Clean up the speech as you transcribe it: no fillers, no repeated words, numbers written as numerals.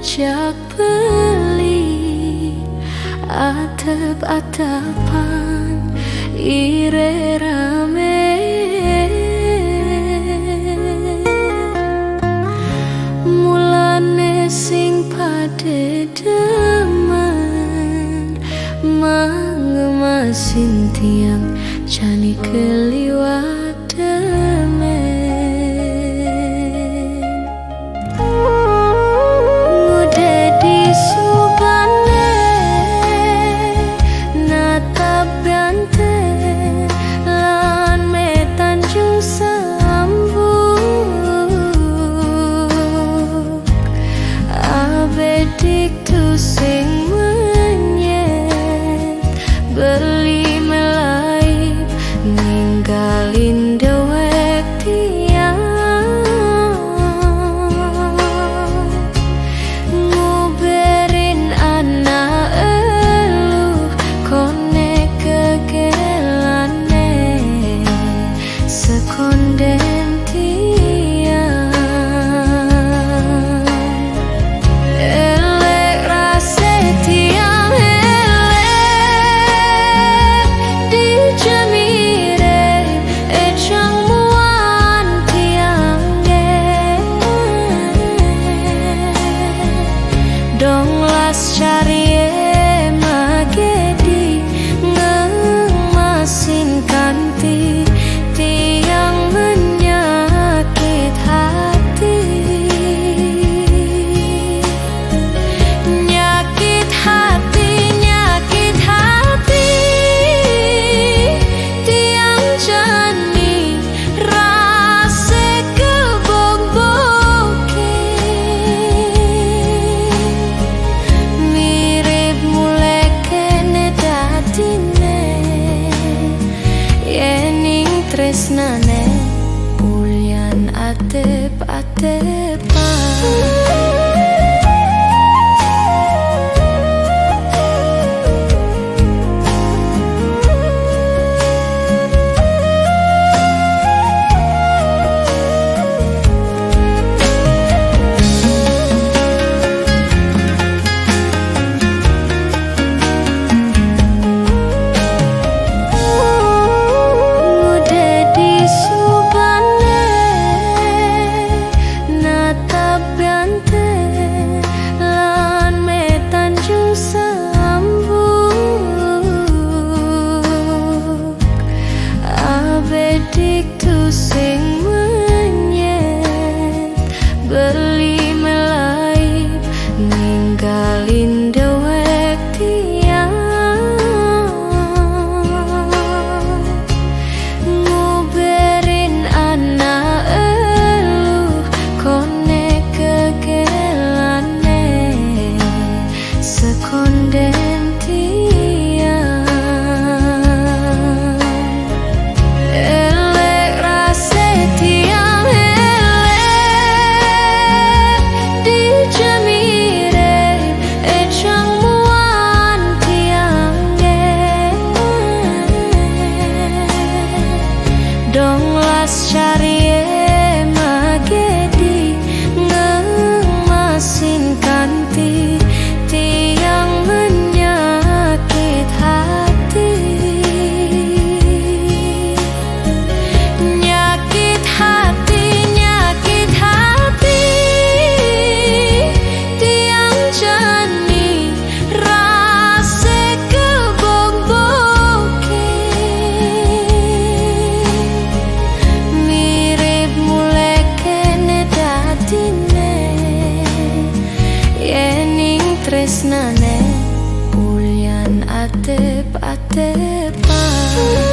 jak beli atep-atepan ire rame mulane sing pade demen mangemasin tiang jani keliwat demen ngude di subane natap bante lan me Tanjung Sambung abedik tu sing menyet beli melaip ninggalin dewek tiang nguberin anak elu kone kegelane sekonden tiang elek rase tiang elek di jemire ejang muan tiang dong las cari magedi ngemasin kanti tiang menyakit hati nyakit hati nyakit hati tiang jani rase kebomboke mirip mulai kene datine yening tresnane ulyan atep-atepan ngude di subane natap bante lan me Tanjung Sambung abedik tu sing menyet beli melaip ninggalin dewek tiang nguberin anak elu kone kegelane sekonden tiang elek rase tiang elek di jemire ejang muan tiang dong las cari magedi ngemasin kanti tiang menyakit hati nyakit hati nyakit hati tiang jani rase kebomboke mirip mulai kene datine yening tresnane ulyan atep-atepan